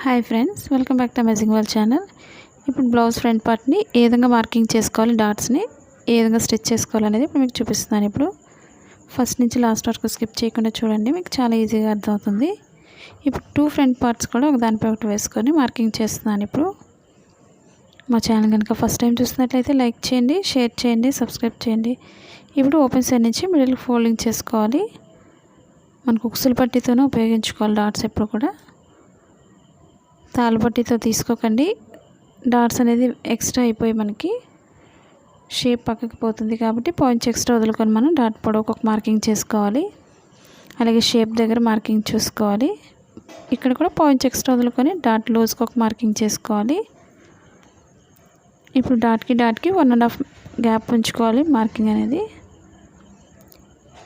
Hi friends, welcome back to amazing world channel. ఇప్పుడు blouse front పార్ట్ని ఏ విధంగా marking చేసుకోవాలి, డాట్స్ని ఏ విధంగా స్టిచ్ చేసుకోవాలనేది ఇప్పుడు మీకు చూపిస్తున్నాను. ఇప్పుడు ఫస్ట్ నుంచి లాస్ట్ వరకు స్కిప్ చేయకుండా చూడండి, మీకు చాలా ఈజీగా అర్థమవుతుంది. ఇప్పుడు 2 ఫ్రంట్ పార్ట్స్ కూడా ఒక దానిపై ఒకటి వేసుకొని మార్కింగ్ చేస్తున్నాను. ఇప్పుడు మా ఛానల్ కనుక ఫస్ట్ టైం చూసినట్లయితే లైక్ చేయండి, షేర్ చేయండి, సబ్స్క్రైబ్ చేయండి. ఇప్పుడు ఓపెన్ సైడ్ నుంచి మిడిల్ ఫోల్డింగ్ చేసుకోవాలి. మనకు ఉక్సులు పట్టీతోనే ఉపయోగించుకోవాలి డాట్స్. ఎప్పుడు కూడా తాళ్ళపట్టితో తీసుకోకండి. డాట్స్ అనేది ఎక్స్ట్రా అయిపోయి మనకి షేప్ పక్కకి పోతుంది, కాబట్టి పాయింట్స్ ఎక్స్ట్రా వదులుకొని మనం డాట్ పొడవుకు ఒక మార్కింగ్ చేసుకోవాలి. అలాగే షేప్ దగ్గర మార్కింగ్ చూసుకోవాలి. ఇక్కడ కూడా పాయింట్స్ ఎక్స్ట్రా వదులుకొని డాట్ లూజ్కి ఒక మార్కింగ్ చేసుకోవాలి. ఇప్పుడు డాట్కి 1.5 గ్యాప్ ఉంచుకోవాలి మార్కింగ్ అనేది.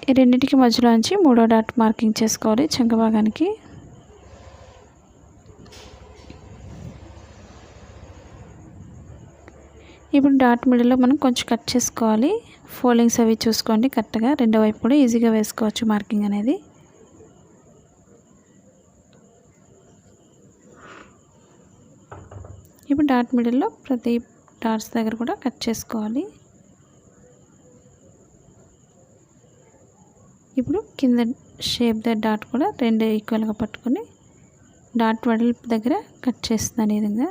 ఈ రెండింటికి మధ్యలో నుంచి 3వ డాట్ మార్కింగ్ చేసుకోవాలి చంక భాగానికి. ఇప్పుడు డాట్ మిడిల్లో మనం కొంచెం కట్ చేసుకోవాలి. ఫోల్డింగ్స్ అవి చూసుకోండి కరెక్ట్గా, రెండో వైపు కూడా ఈజీగా వేసుకోవచ్చు మార్కింగ్ అనేది. ఇప్పుడు డాట్ మిడిల్లో ప్రతి డాట్స్ దగ్గర కూడా కట్ చేసుకోవాలి. ఇప్పుడు కింద షేప్ డాట్ కూడా 2 ఈక్వల్గా పట్టుకొని డాట్ వెడల్పు దగ్గర కట్ చేస్తున్నాను. ఈ విధంగా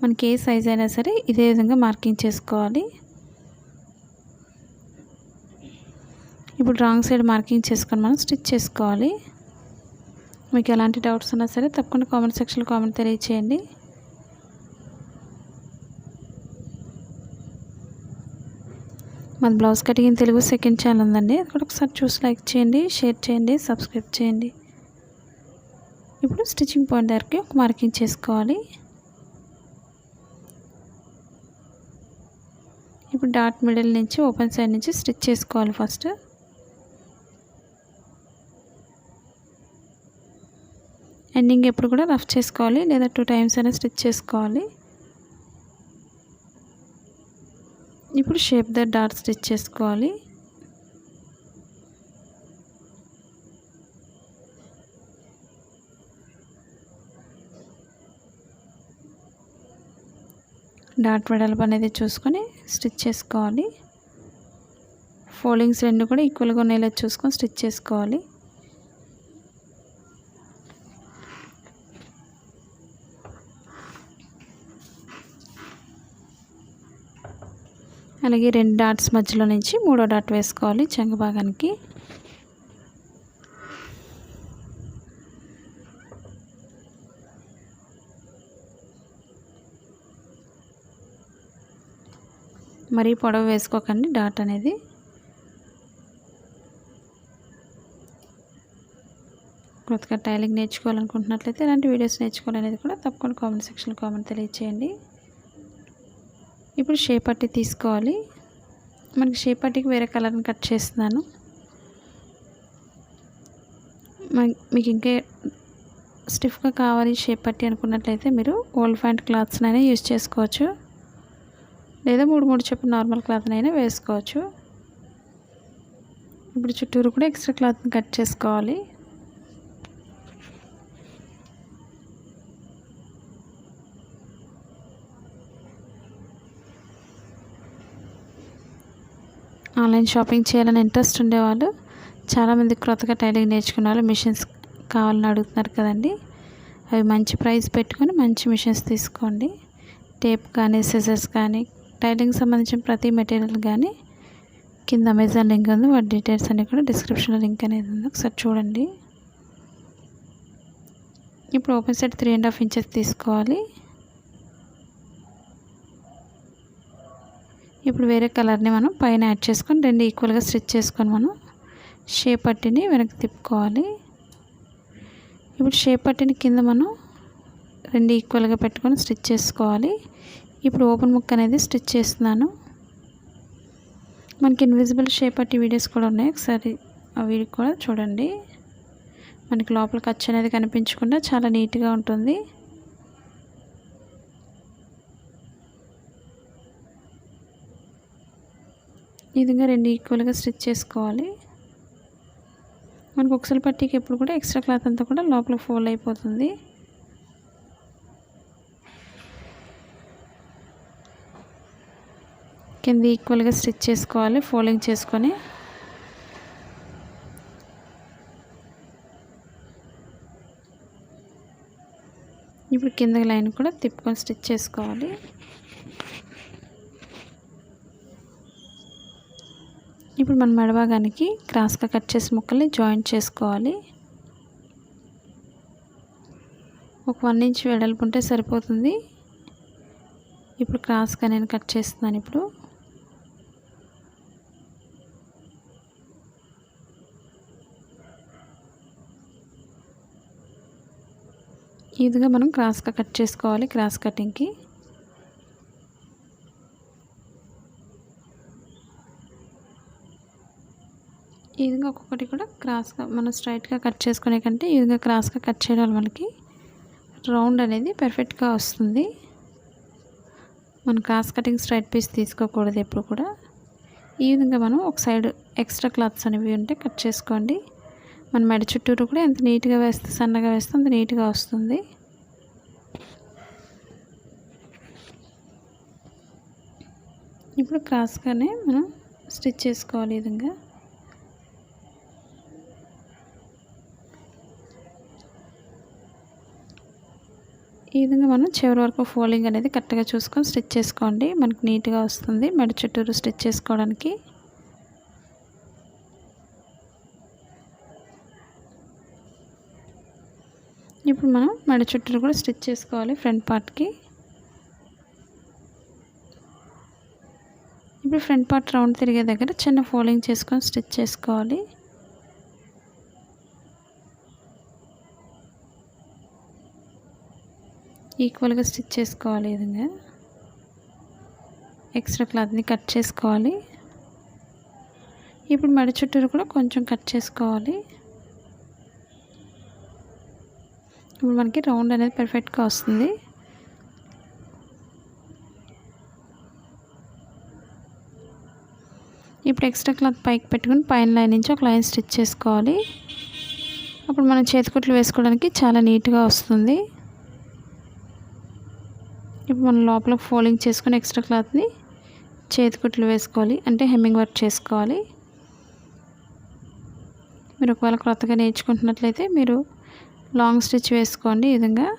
మనకి ఏ సైజ్ అయినా సరే ఇదే విధంగా మార్కింగ్ చేసుకోవాలి. ఇప్పుడు రాంగ్ సైడ్ మార్కింగ్ చేసుకొని మనం స్టిచ్ చేసుకోవాలి. మీకు ఎలాంటి డౌట్స్ ఉన్నా సరే తప్పకుండా కామెంట్ సెక్షన్లో కామెంట్ తెలియచేయండి. మన blouse cutting Telugu second channel ఉందండి, అది కూడా ఒకసారి చూసి లైక్ చేయండి, షేర్ చేయండి, సబ్స్క్రైబ్ చేయండి. ఇప్పుడు స్టిచ్చింగ్ పాయింట్ దగ్గరికి ఒక మార్కింగ్ చేసుకోవాలి. ఇప్పుడు డాట్ మిడిల్ నుంచి ఓపెన్ సైడ్ నుంచి స్టిచ్ చేసుకోవాలి. ఫస్ట్ ఎండింగ్ ఎప్పుడు కూడా రఫ్ చేసుకోవాలి, లేదా 2 టైమ్స్ అయినా స్టిచ్ చేసుకోవాలి. ఇప్పుడు షేప్ డాట్ స్టిచ్ చేసుకోవాలి. డాట్ వెడల్పు అనేది చూసుకొని స్టిచ్ చేసుకోవాలి. ఫోల్డింగ్స్ 2 కూడా ఈక్వల్గా ఉండేలా చూసుకొని స్టిచ్ చేసుకోవాలి. అలాగే 2 డాట్స్ మధ్యలో నుంచి 3వ డాట్ వేసుకోవాలి చంక భాగానికి. మరీ పొడవు వేసుకోకండి డాట్ అనేది. కొత్తగా టైలింగ్ నేర్చుకోవాలనుకుంటున్నట్లయితే ఇలాంటి వీడియోస్ నేర్చుకోవాలనేది కూడా తప్పకుండా కామెంట్ సెక్షన్లో కామెంట్ తెలియచేయండి. ఇప్పుడు షేప్ పట్టీ తీసుకోవాలి. మనకి షేప్ పట్టీకి వేరే కలర్ని కట్ చేస్తున్నాను. మీకు ఇంకే స్టిఫ్గా కావాలి షేప్ పట్టీ అనుకున్నట్లయితే మీరు ఓల్డ్ ప్యాంట్ క్లాత్స్నైనా యూజ్ చేసుకోవచ్చు, లేదా 3 చొప్పున నార్మల్ క్లాత్నైనా వేసుకోవచ్చు. ఇప్పుడు చుట్టూరు కూడా ఎక్స్ట్రా క్లాత్ని కట్ చేసుకోవాలి. ఆన్లైన్ షాపింగ్ చేయాలని ఇంట్రెస్ట్ ఉండేవాళ్ళు, చాలామంది క్రొత్తగా టైలింగ్ నేర్చుకునే వాళ్ళు మిషన్స్ కావాలని అడుగుతున్నారు కదండి. అవి మంచి ప్రైస్ పెట్టుకొని మంచి మిషన్స్ తీసుకోండి. టేప్ కానీ, సిజర్స్ కానీ, టైలింగ్ సంబంధించిన ప్రతి మెటీరియల్ కానీ కింద అమెజాన్ లింక్ ఉంది, వాటి డీటెయిల్స్ అన్నీ కూడా డిస్క్రిప్షన్లో లింక్ అనేది ఉంది, ఒకసారి చూడండి. ఇప్పుడు ఓపెన్ సైడ్ 3.5 ఇంచెస్ తీసుకోవాలి. ఇప్పుడు వేరే కలర్ని మనం పైన యాడ్ చేసుకొని 2 ఈక్వల్గా స్టిచ్ చేసుకొని మనం షేప్ పట్టీని వెనక్కి తిప్పుకోవాలి. ఇప్పుడు షేప్ పట్టీని కింద మనం 2 ఈక్వల్గా పెట్టుకొని స్టిచ్ చేసుకోవాలి. ఇప్పుడు ఓపెన్ ముక్క అనేది స్టిచ్ చేస్తున్నాను. మనకి ఇన్విజిబుల్ షేప్ పట్టీ వీడియోస్ కూడా ఉన్నాయి, ఒకసారి ఆ వీడియో కూడా చూడండి. మనకి లోపల ఖర్చు అనేది కనిపించకుండా చాలా నీట్గా ఉంటుంది. ఈ విధంగా 2 ఈక్వల్గా స్టిచ్ చేసుకోవాలి. మనకు ఉక్సులు పట్టీకి ఎప్పుడు కూడా ఎక్స్ట్రా క్లాత్ అంతా కూడా లోపల ఫోల్డ్ అయిపోతుంది. కింద ఈక్వల్గా స్టిచ్ చేసుకోవాలి ఫోల్డింగ్ చేసుకొని. ఇప్పుడు కింద లైన్ కూడా తిప్పుకొని స్టిచ్ చేసుకోవాలి. ఇప్పుడు మన మెడభాగానికి క్రాస్గా కట్ చేసి ముక్కల్ని జాయింట్ చేసుకోవాలి. ఒక 1 ఇంచ్ వెడల్పు ఉంటే సరిపోతుంది. ఇప్పుడు క్రాస్గా నేను కట్ చేస్తున్నాను. ఇప్పుడు ఈ విధంగా మనం క్రాస్గా కట్ చేసుకోవాలి. క్రాస్ కటింగ్కి ఈ విధంగా ఒక్కొక్కటి కూడా క్రాస్గా మనం స్ట్రైట్గా కట్ చేసుకునే కంటే ఈ విధంగా క్రాస్గా కట్ చేయడం వల్ల మనకి రౌండ్ అనేది పర్ఫెక్ట్గా వస్తుంది. మనం క్రాస్ కటింగ్ స్ట్రైట్ పీస్ తీసుకోకూడదు ఎప్పుడు కూడా. ఈ విధంగా మనం ఒక సైడ్ ఎక్స్ట్రా క్లాత్స్ అనేవి ఉంటే కట్ చేసుకోండి. మన మెడ చుట్టూరు కూడా ఎంత నీట్గా వేస్తే సన్నగా వేస్తే అంత నీట్గా వస్తుంది. ఇప్పుడు క్రాస్గానే మనం స్టిచ్ చేసుకోవాలి. ఈ విధంగా మనం చివరి వరకు ఫోల్డింగ్ అనేది కరెక్ట్గా చూసుకొని స్టిచ్ చేసుకోండి. మనకి నీట్గా వస్తుంది మెడ చుట్టూరు స్టిచ్ చేసుకోవడానికి. ఇప్పుడు మనం మెడ చుట్టూరు కూడా స్టిచ్ చేసుకోవాలి ఫ్రంట్ పార్ట్కి. ఇప్పుడు ఫ్రంట్ పార్ట్ రౌండ్ తిరిగే దగ్గర చిన్న ఫోల్డింగ్ చేసుకొని స్టిచ్ చేసుకోవాలి. ఈక్వల్గా స్టిచ్ చేసుకోవాలి. ఈ విధంగా ఎక్స్ట్రా క్లాత్ని కట్ చేసుకోవాలి. ఇప్పుడు మెడ చుట్టూరు కూడా కొంచెం కట్ చేసుకోవాలి. ఇప్పుడు మనకి రౌండ్ అనేది పర్ఫెక్ట్గా వస్తుంది. ఇప్పుడు ఎక్స్ట్రా క్లాత్ పైకి పెట్టుకుని పైన లైన్ నుంచి ఒక లైన్ స్టిచ్ చేసుకోవాలి. అప్పుడు మనం చేతికుట్లు వేసుకోవడానికి చాలా నీట్గా వస్తుంది. ఇప్పుడు మనం లోపల ఫోల్డింగ్ చేసుకొని ఎక్స్ట్రా క్లాత్ని చేతికుట్లు వేసుకోవాలి, అంటే హెమ్మింగ్ వర్క్ చేసుకోవాలి. మీరు ఒకవేళ కొత్తగా నేర్చుకుంటున్నట్లయితే మీరు లాంగ్ స్టిచ్ వేసుకోండి ఈ విధంగా.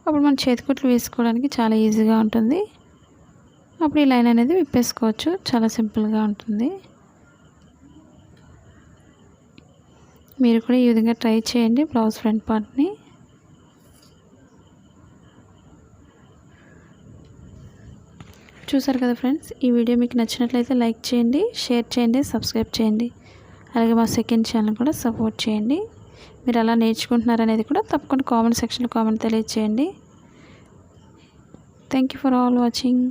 అప్పుడు మనం చేతికుట్లు వేసుకోవడానికి చాలా ఈజీగా ఉంటుంది. అప్పుడు ఈ లైన్ అనేది విప్పేసుకోవచ్చు, చాలా సింపుల్గా ఉంటుంది. మీరు కూడా ఈ విధంగా ట్రై చేయండి బ్లౌజ్ ఫ్రంట్ పార్ట్ని. చూసారు కదా ఫ్రెండ్స్, ఈ వీడియో మీకు నచ్చినట్లయితే లైక్ చేయండి, షేర్ చేయండి, సబ్స్క్రైబ్ చేయండి. అలాగే మా సెకండ్ ఛానల్ కూడా సపోర్ట్ చేయండి. మీరు ఎలా నేర్చుకుంటున్నారనేది కూడా తప్పకుండా కామెంట్ సెక్షన్లో కామెంట్ తెలియజేయండి. Thank you for all watching.